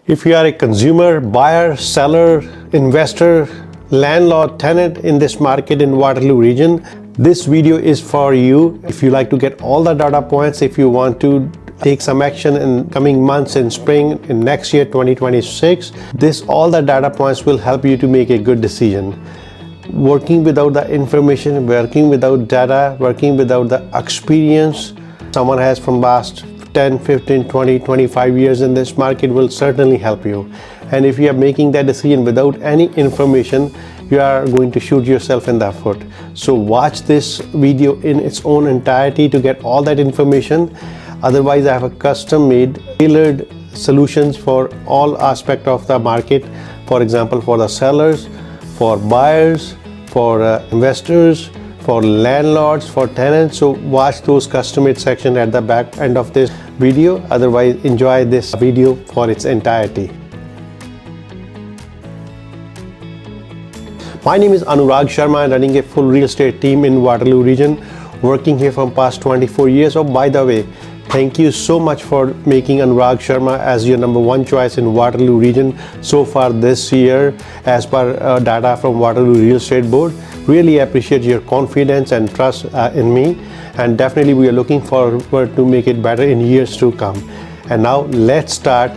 If you are a consumer, buyer, seller, investor, landlord, tenant in this market in Waterloo region, this video is for you. If you like to get all the data points, if you want to take some action in coming months, in spring, in next year 2026, all the data points will help you to make a good decision. Working without the information, working without data, working without the experience someone has from last 10, 15, 20, 25 years in this market will certainly help you. And if you are making that decision without any information, you are going to shoot yourself in the foot. So watch this video in its own entirety to get all that information. Otherwise, I have a custom made tailored solutions for all aspects of the market. For example, for the sellers, for buyers, for investors, for landlords, for tenants. So watch those custom-made section at the back end of this video. Otherwise, enjoy this video for its entirety. My name is Anurag Sharma. I'm running a full real estate team in Waterloo region, working here from past 24 years. Oh, by the way, thank you so much for making Anurag Sharma as your #1 choice in Waterloo region so far this year as per data from Waterloo Real Estate Board. Really appreciate your confidence and trust in me, and definitely we are looking forward to make it better in years to come. And now let's start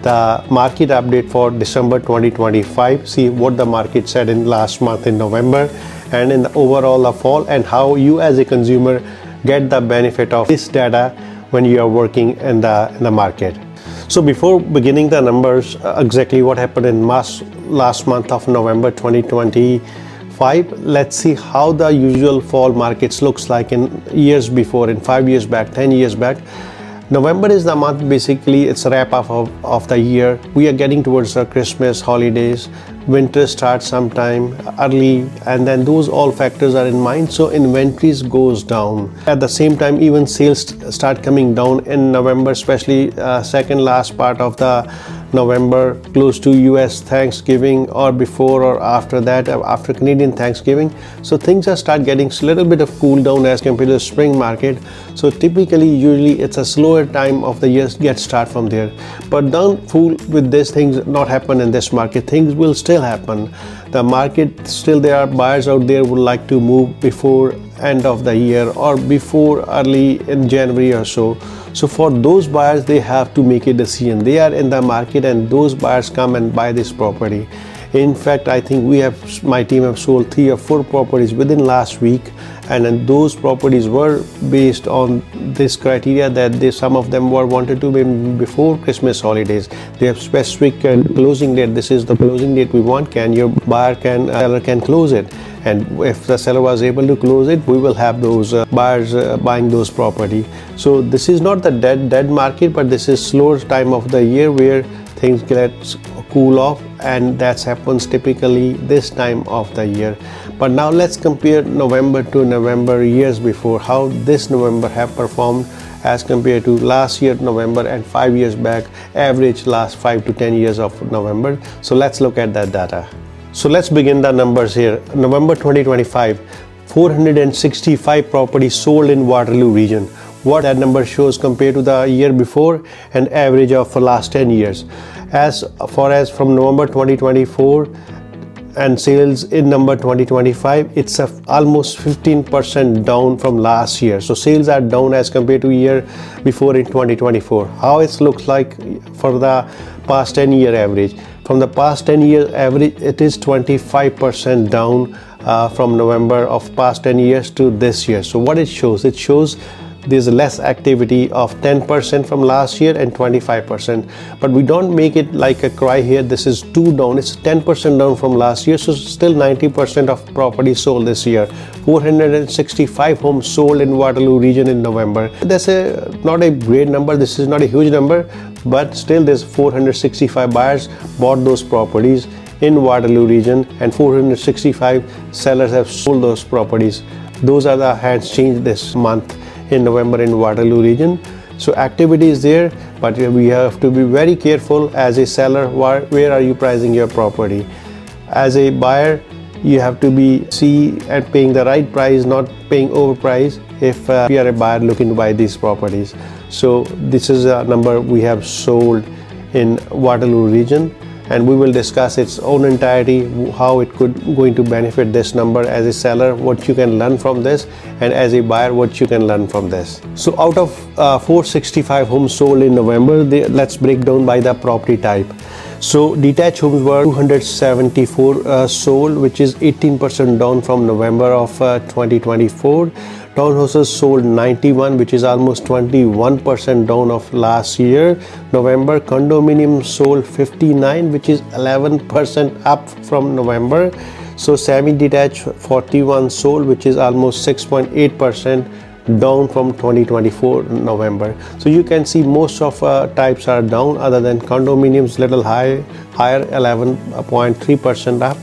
the market update for December 2025. See what the market said in last month in November and in the overall the fall, and how you as a consumer get the benefit of this data when you are working in the market. So before beginning the numbers, exactly what happened in last month of November 2025, let's see how the usual fall markets looks like in years before, in 5 years back, 10 years back. November is the month, basically it's a wrap up of the year. We are getting towards the Christmas holidays. Winter starts sometime early, and then those all factors are in mind, so inventories goes down. At the same time, even sales start coming down in November, especially second last part of the November, close to US Thanksgiving, or before or after that, after Canadian Thanksgiving. So things are start getting a little bit of cool down as compared to the spring market. So typically, usually it's a slower time of the year get start from there. But don't fool with this, things not happen in this market. Things will still happen. The market still, there are buyers out there would like to move before end of the year or before early in January or so. So for those buyers, they have to make a decision. They are in the market, and those buyers come and buy this property. In fact, I think my team have sold 3 or 4 properties within last week, and then those properties were based on this criteria that some of them were wanted to be before Christmas holidays. They have specific closing date. This is the closing date we want. Seller can close it, and if the seller was able to close it, we will have those buyers buying those property. So this is not the dead market, but this is slower time of the year where things get cool off, and that happens typically this time of the year. But now let's compare November to November years before, how this November have performed as compared to last year November and 5 years back, average last 5 to 10 years of November. So let's look at that data. So let's begin the numbers here. November 2025, 465 properties sold in Waterloo region. What that number shows compared to the year before and average of for last 10 years. As far as from November 2024 and sales in November 2025, it's almost 15% down from last year. So sales are down as compared to year before in 2024. How it looks like for the past 10-year average. From the past 10-year average, it is 25% down from November of past 10 years to this year. So what it shows there's less activity of 10% from last year and 25%, but we don't make it like a cry here. This is too down. It's 10% down from last year, so still 90% of property sold this year. 465 homes sold in Waterloo region in November. That's not a great number. This is not a huge number, but still there's 465 buyers bought those properties in Waterloo region, and 465 sellers have sold those properties. Those are the hands changed this month in November in Waterloo region. So activity is there, but we have to be very careful as a seller. Where are you pricing your property? As a buyer, you have to be and paying the right price, not paying overprice if you are a buyer looking to buy these properties. So this is a number we have sold in Waterloo region, and we will discuss its own entirety, how it could going to benefit this number as a seller, what you can learn from this, and as a buyer what you can learn from this. So out of 465 homes sold in November, let's break down by the property type. So detached homes were 274 sold, which is 18% down from November of 2024. Townhouses sold 91, which is almost 21% down of last year November. Condominiums sold 59, which is 11% up from November. So semi-detached 41 sold, which is almost 6.8% down from 2024 November. So you can see most of types are down, other than condominiums little higher 11.3% up.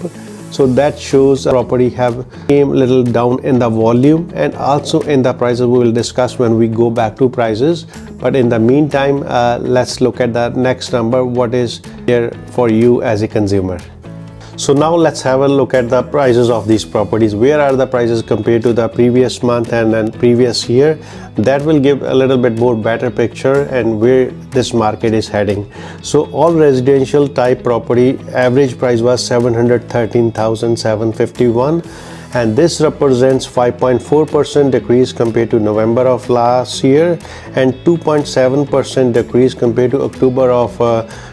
So that shows property have came little down in the volume and also in the prices. We will discuss when we go back to prices, but in the meantime let's look at the next number, what is here for you as a consumer. So now let's have a look at the prices of these properties. Where are the prices compared to the previous month and then previous year? That will give a little bit more better picture and where this market is heading. So all residential type property average price was 713,751, and this represents 5.4% decrease compared to November of last year and 2.7% decrease compared to October of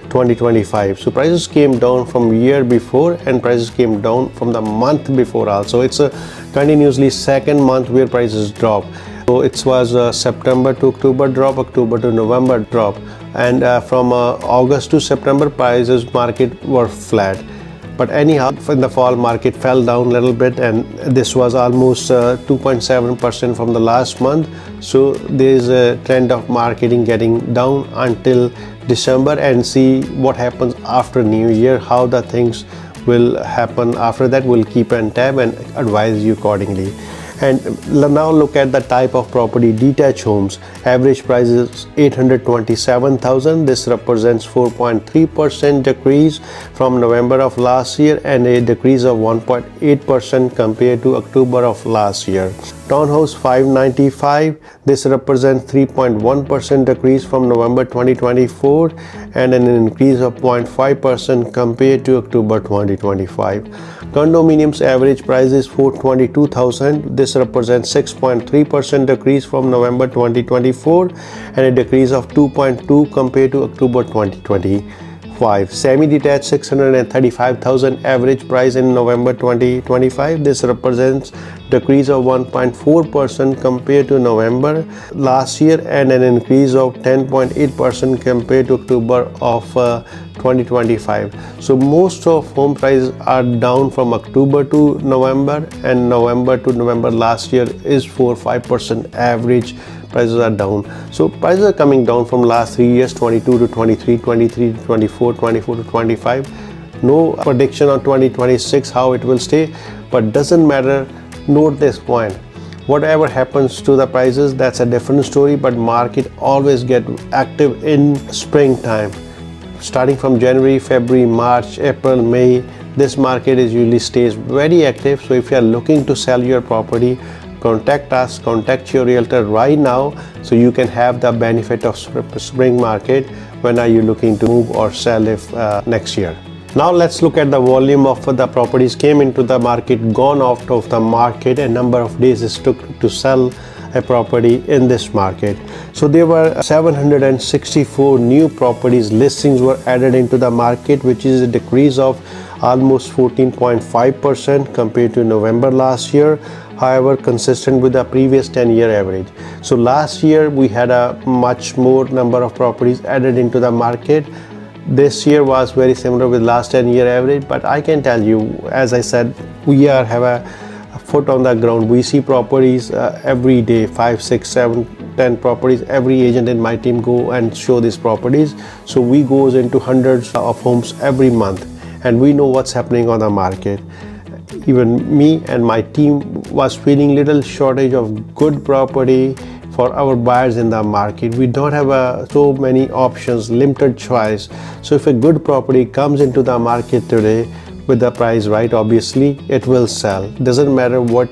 2025. So prices came down from year before and prices came down from the month before also. It's a continuously second month where prices drop. So it was September to October drop, October to November drop, and from August to September prices market were flat. But anyhow, in the fall market fell down a little bit, and this was almost 2.7% from the last month. So there is a trend of marketing getting down until December, and see what happens after New Year, how the things will happen after that. We'll keep on tab and advise you accordingly. And now look at the type of property. Detached homes, average price is 827,000. This represents 4.3% decrease from November of last year and a decrease of 1.8% compared to October of last year. Townhouse 595, this represents 3.1% decrease from November 2024 and an increase of 0.5% compared to October 2025. Condominiums average price is 422,000. This represents 6.3% decrease from November 2024 and a decrease of 2.2% compared to October 2025. Semi-detached 635,000 average price in November 2025. This represents decrease of 1.4% compared to November last year and an increase of 10.8% compared to October of 2025. So most of home prices are down from October to November, and November to November last year is 4-5% average prices are down. So prices are coming down from last 3 years, 22 to 23, 23 to 24, 24 to 25. No prediction on 2026 how it will stay, but doesn't matter. Note this point, whatever happens to the prices, that's a different story, but market always get active in springtime. Starting from January, February, March, April, May, this market is usually stays very active. So if you are looking to sell your property, contact us, contact your realtor right now, so you can have the benefit of spring market. When are you looking to move or sell if next year? Now let's look at the volume of the properties came into the market, gone out of the market, and number of days it took to sell a property in this market. So there were 764 new properties listings were added into the market, which is a decrease of almost 14.5% compared to November last year. However, consistent with the previous 10-year average. So last year we had a much more number of properties added into the market. This year was very similar with last 10-year average, but I can tell you, as I said, we have a foot on the ground. We see properties every day, 5, 6, 7, 10 properties. Every agent in my team go and show these properties. So we goes into hundreds of homes every month, and we know what's happening on the market. Even me and my team was feeling little shortage of good property for our buyers in the market. We don't have so many options, limited choice. So if a good property comes into the market today with the price right, obviously it will sell. Doesn't matter what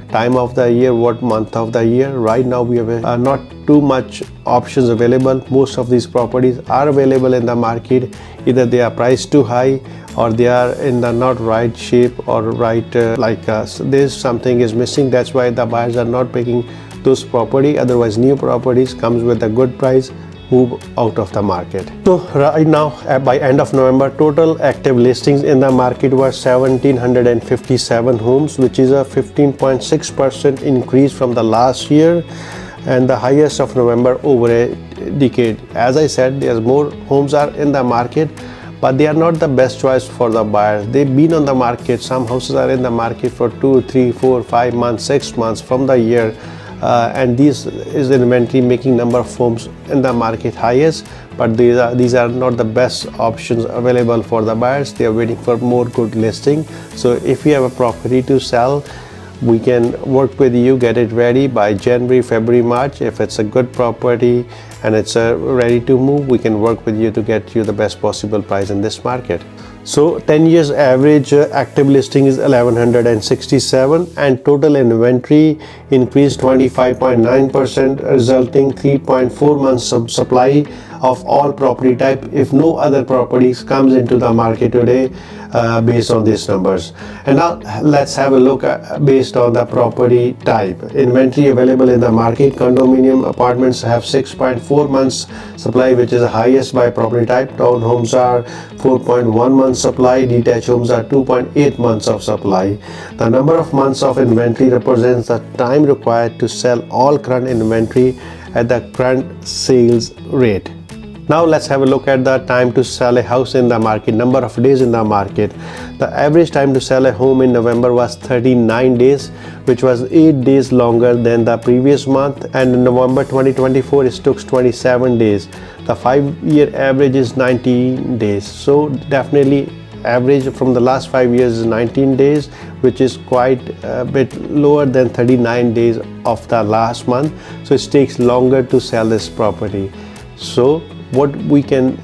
time of the year, what month of the year. Right now we have not too much options available. Most of these properties are available in the market. Either they are priced too high or they are in the not right shape or right there's something is missing. That's why the buyers are not picking those property. Otherwise, new properties comes with a good price move out of the market. So right now, by end of November, total active listings in the market were 1757 homes, which is a 15.6% increase from the last year and the highest of November over a decade. As I said, there's more homes are in the market, but they are not the best choice for the buyers. They've been on the market. Some houses are in the market for 2, 3, 4, 5 months, 6 months from the year. And this is inventory making number of homes in the market highest, but these are not the best options available for the buyers. They are waiting for more good listing. So if you have a property to sell, we can work with you, get it ready by January, February, March. If it's a good property and it's ready to move, we can work with you to get you the best possible price in this market. So 10 years average active listing is 1167 and total inventory increased 25.9%, resulting 3.4 months of supply of all property type if no other properties comes into the market today based on these numbers. And now let's have a look based on the property type. Inventory available in the market: condominium apartments have 6.4 months supply, which is the highest by property type. Townhomes are 4.1 months supply. Detached homes are 2.8 months of supply. The number of months of inventory represents the time required to sell all current inventory at the current sales rate. Now let's have a look at the time to sell a house in the market, number of days in the market. The average time to sell a home in November was 39 days, which was 8 days longer than the previous month, and in November 2024 it took 27 days. The 5-year average is 19 days. So definitely average from the last 5 years is 19 days, which is quite a bit lower than 39 days of the last month. So it takes longer to sell this property. So what we can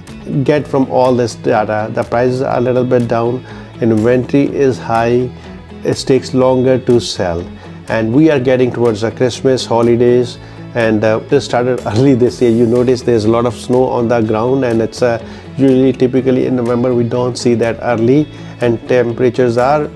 get from all this data: the prices are a little bit down, inventory is high, it takes longer to sell, and we are getting towards the Christmas holidays, and it started early this year. You notice there's a lot of snow on the ground, and it's usually typically in November we don't see that early, and temperatures are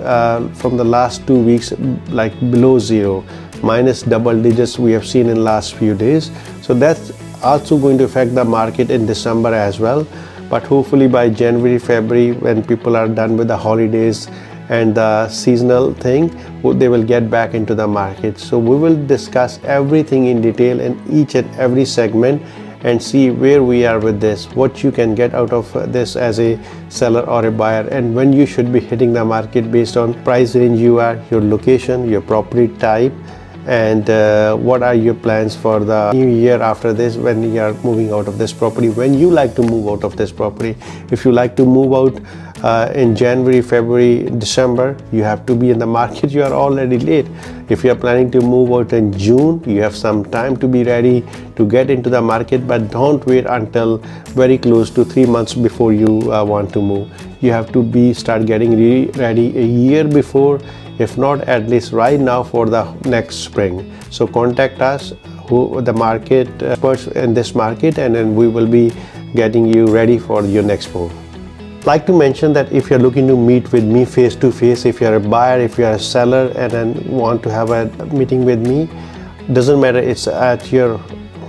from the last 2 weeks like below zero, minus double digits we have seen in last few days. So that's also going to affect the market in December as well, but hopefully by January, February, when people are done with the holidays and the seasonal thing, they will get back into the market. So we will discuss everything in detail in each and every segment and see where we are with this, what you can get out of this as a seller or a buyer, and when you should be hitting the market based on price range you are, your location, your property type, and what are your plans for the new year after this, when you are moving out of this property, when you like to move out of this property. If you like to move out in January, February, December, you have to be in the market. You are already late. If you are planning to move out in June, you have some time to be ready to get into the market, but don't wait until very close to 3 months before you want to move. You have to start getting ready a year before, if not at least right now, for the next spring. So contact us, the market experts in this market, and then we will be getting you ready for your next move. Like to mention that if you're looking to meet with me face to face, if you're a buyer, if you're a seller and then want to have a meeting with me, doesn't matter it's at your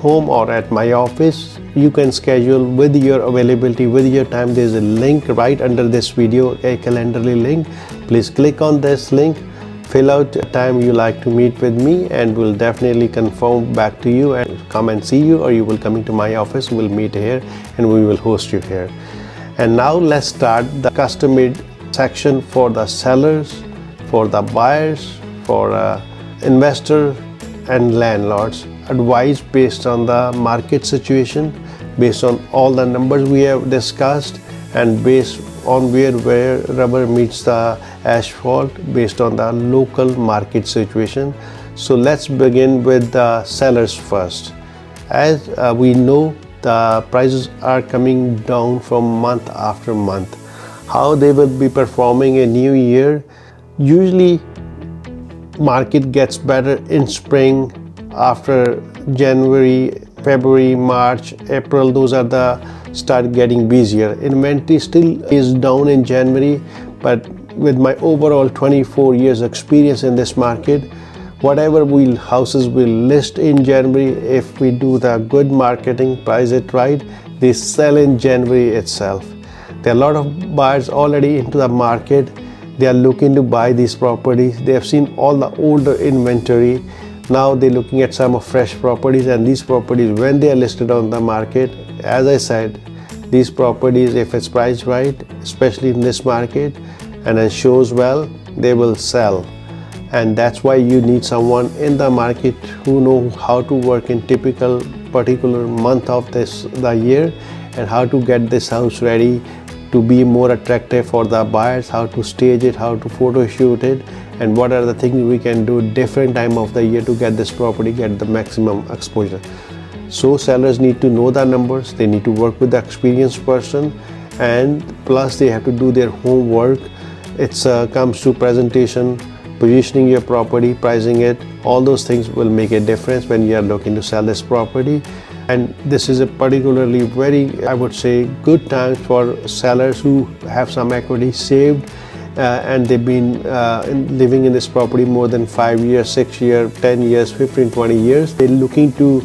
home or at my office, you can schedule with your availability, with your time. There's a link right under this video, a Calendarly link. Please click on this link, fill out the time you like to meet with me, and we'll definitely confirm back to you and come and see you, or you will come into my office. We'll meet here and we will host you here. And now let's start the custom-made section for the sellers, for the buyers, for investors and landlords. Advice based on the market situation, based on all the numbers we have discussed, and based on where rubber meets the asphalt, based on the local market situation. So let's begin with the sellers first. As we know, the prices are coming down from month after month. How they will be performing a new year? Usually market gets better in spring, after January February, March, April, those are the start getting busier. Inventory still is down in January, but with my overall 24 years experience in this market, whatever houses will list in January, if we do the good marketing, price it right, they sell in January itself. There are a lot of buyers already into the market. They are looking to buy these properties. They have seen all the older inventory. Now they're looking at some of fresh properties, and these properties, when they are listed on the market, as I said, these properties, if it's priced right, especially in this market, and it shows well, they will sell. And that's why you need someone in the market who know how to work in typical particular month of the year, and how to get this house ready to be more attractive for the buyers, how to stage it, how to photo shoot it, and what are the things we can do different time of the year to get this property, get the maximum exposure. So sellers need to know the numbers, they need to work with the experienced person, and plus they have to do their homework. It comes to presentation, positioning your property, pricing it, all those things will make a difference when you are looking to sell this property. And this is a particularly very, I would say, good time for sellers who have some equity saved and they've been living in this property more than 5 years, 6 years, 10 years, 15, 20 years. They're looking to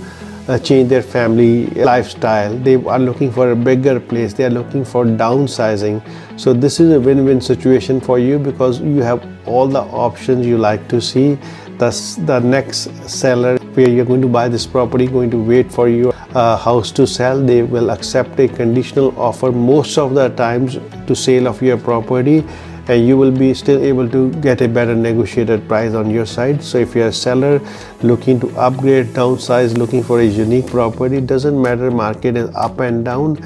change their family lifestyle. They are looking for a bigger place. They are looking for downsizing. So this is a win-win situation for you, because you have all the options you like to see. The next seller where you're going to buy this property, going to wait for your house to sell. They will accept a conditional offer most of the times to sale of your property, and you will be still able to get a better negotiated price on your side. So if you're a seller looking to upgrade, downsize, looking for a unique property, doesn't matter market is up and down,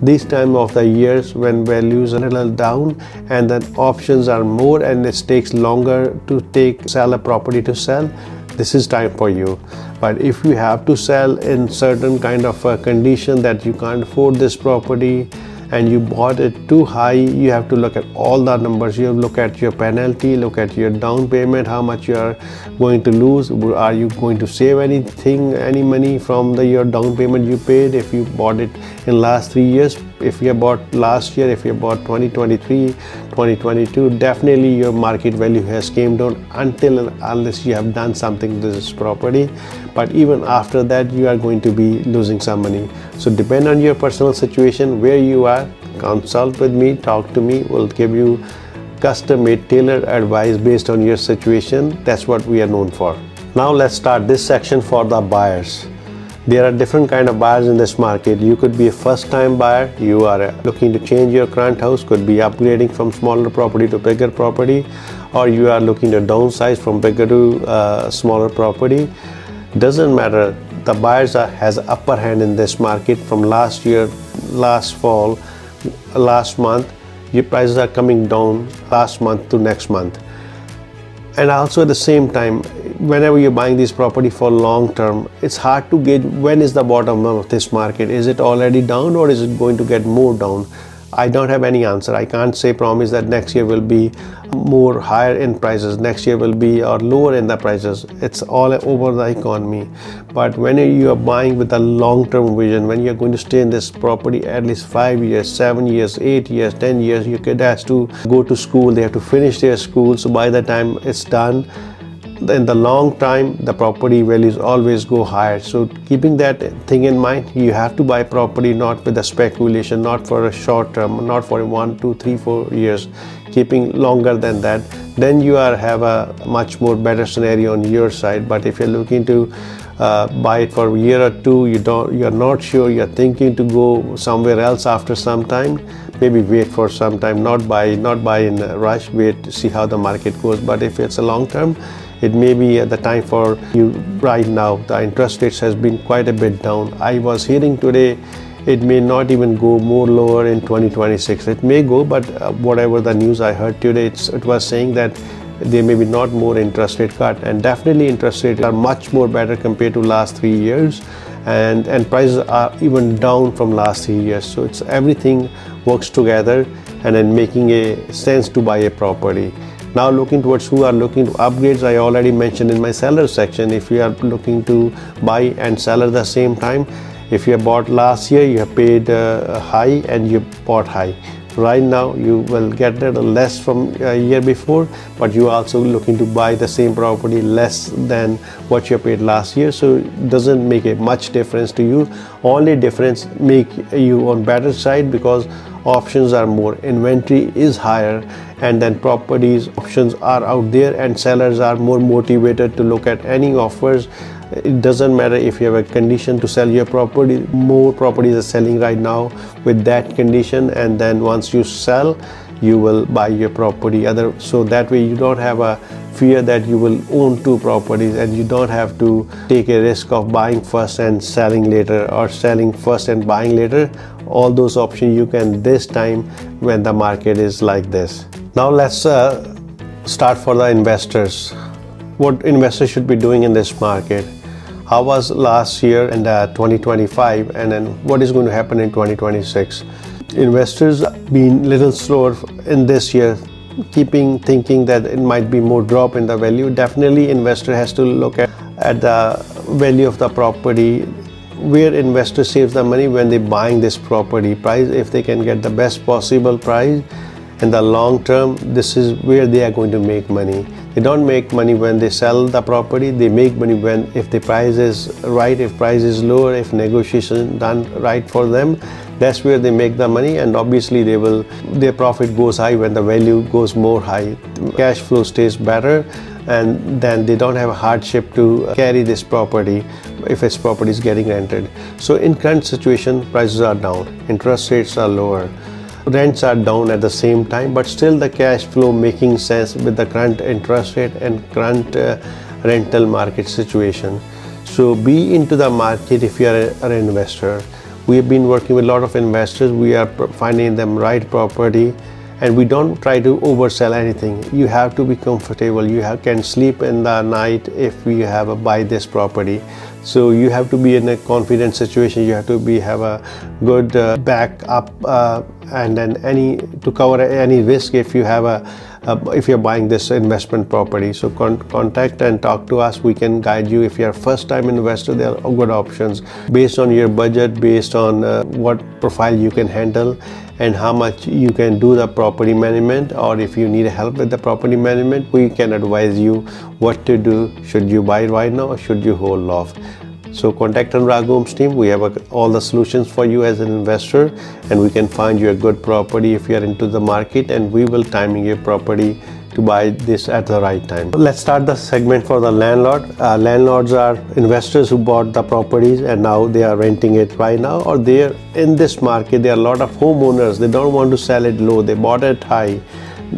this time of the years when values are a little down and the options are more and it takes longer to sell a property to sell, this is time for you. But if you have to sell in certain kind of a condition that you can't afford this property and you bought it too high, you have to look at all the numbers. You have to look at your penalty, look at your down payment, how much you are going to lose. Are you going to save any money from your down payment you paid if you bought it in last 3 years? If you bought last year, if you bought 2023, 2022, definitely your market value has came down unless you have done something to this property. But even after that, you are going to be losing some money. So depend on your personal situation, where you are, consult with me, talk to me. We'll give you custom-made tailored advice based on your situation. That's what we are known for. Now let's start this section for the buyers. There are different kind of buyers in this market. You could be a first-time buyer. You are looking to change your current house, could be upgrading from smaller property to bigger property, or you are looking to downsize from bigger to smaller property. Doesn't matter. The buyers has upper hand in this market. From last year, last fall, last month, your prices are coming down last month to next month. And also at the same time, whenever you're buying this property for long term, it's hard to gauge when is the bottom of this market. Is it already down or is it going to get more down? I don't have any answer. I can't say promise that next year will be more higher in prices, next year will be or lower in the prices. It's all over the economy. But when you are buying with a long-term vision, when you're going to stay in this property at least 5 years, 7 years, 8 years, 10 years, your kid has to go to school, they have to finish their school. So by the time it's done, in the long time, the property values always go higher. So keeping that thing in mind, you have to buy property not with a speculation, not for a short term, not for 1, 2, 3, 4 years, keeping longer than that. Then you have a much more better scenario on your side. But if you're looking to buy it for a year or two, you're not sure, you're thinking to go somewhere else after some time, maybe wait for some time, not buy in a rush, wait to see how the market goes. But if it's a long term, it may be at the time for you right now. The interest rates has been quite a bit down. I was hearing today it may not even go more lower in 2026. It may go, but whatever the news I heard today, it was saying that there may be not more interest rate cut, and definitely interest rates are much more better compared to last 3 years, and prices are even down from last 3 years. So it's everything works together and then making a sense to buy a property. Now looking towards who are looking to upgrades, I already mentioned in my seller section. If you are looking to buy and sell at the same time, if you have bought last year, you have paid high and you bought high. Right now you will get it less from a year before, but you are also looking to buy the same property less than what you paid last year, so it doesn't make a much difference to you. Only difference make you on better side because options are more, inventory is higher, and then properties options are out there and sellers are more motivated to look at any offers. It doesn't matter if you have a condition to sell your property. More properties are selling right now with that condition, and then once you sell, you will buy your property so that way you don't have a fear that you will own two properties, and you don't have to take a risk of buying first and selling later, or selling first and buying later. All those options you can this time when the market is like this. Now let's start for the investors. What investors should be doing in this market. How was last year and 2025, and then what is going to happen in 2026? Investors been little slower in this year, thinking that it might be more drop in the value. Definitely investor has to look at the value of the property, where investor saves the money when they buying this property price. If they can get the best possible price in the long term, this is where they are going to make money. They don't make money when they sell the property. They make money if the price is right, if price is lower, if negotiation done right for them. That's where they make the money, and obviously their profit goes high when the value goes more high. Cash flow stays better, and then they don't have a hardship to carry this property if its property is getting rented. So in current situation, prices are down, interest rates are lower, rents are down at the same time, but still the cash flow making sense with the current interest rate and current rental market situation. So be into the market if you are an investor. We have been working with a lot of investors. We are finding them right property, and we don't try to oversell anything. You have to be comfortable. You can sleep in the night if you buy this property. So you have to be in a confident situation. You have to have a good backup, and then to cover any risk if you if you're buying this investment property. So contact and talk to us. We can guide you. If you're a first-time investor, there are good options based on your budget, based on what profile you can handle, and how much you can do the property management, or if you need help with the property management, we can advise you what to do. Should you buy right now or should you hold off? So contact Anurag Homes team. We have all the solutions for you as an investor, and we can find you a good property if you are into the market, and we will timing your property to buy this at the right time. Let's start the segment for the landlord. Landlords are investors who bought the properties and now they are renting it right now, or they're in this market. There are a lot of homeowners, they don't want to sell it low, they bought it high.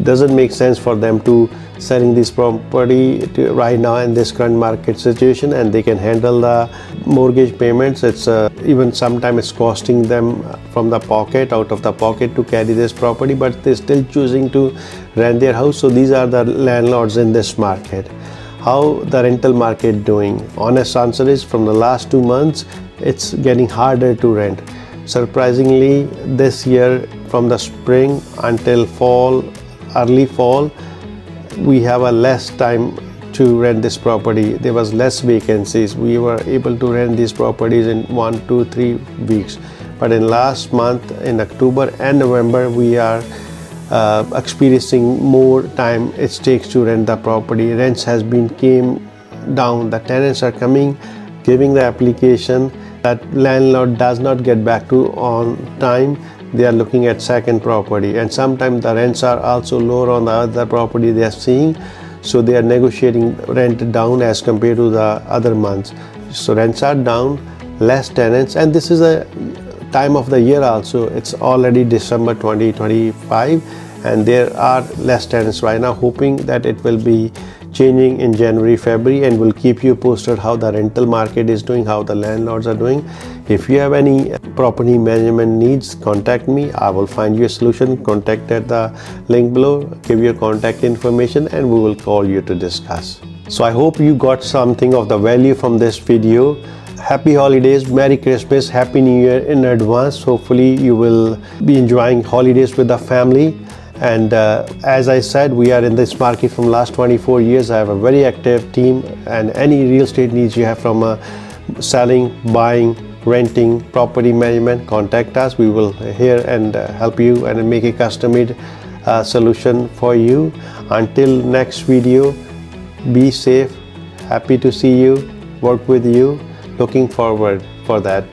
Doesn't make sense for them to selling this property right now in this current market situation, and they can handle the mortgage payments. It's even sometimes it's costing them from the pocket, out of the pocket, to carry this property, but they're still choosing to rent their house. So these are the landlords in this market. How the rental market doing? Honest answer is, from the last 2 months it's getting harder to rent. Surprisingly, this year from the spring until early fall, we have a less time to rent this property. There was less vacancies. We were able to rent these properties in 1, 2, 3 weeks. But in last month, in October and November, we are experiencing more time it takes to rent the property. Rents came down. The tenants are coming, giving the application. That landlord does not get back to on time. They are looking at second property, and sometimes the rents are also lower on the other property they are seeing, so they are negotiating rent down as compared to the other months. So rents are down, less tenants, and this is a time of the year also. It's already December 2025, and there are less tenants right now, hoping that it will be changing in January, February, and we'll keep you posted how the rental market is doing, how the landlords are doing. If you have any property management needs, contact me. I will find you a solution. Contact at the link below, give your contact information, and we will call you to discuss. So I hope you got something of the value from this video. Happy holidays, Merry Christmas, Happy New Year in advance. Hopefully you will be enjoying holidays with the family, And as I said, we are in this market from last 24 years. I have a very active team, and any real estate needs you have from selling, buying, renting, property management, contact us. We will here and help you and make a custom-made solution for you. Until next video, be safe. Happy to see you, work with you. Looking forward for that.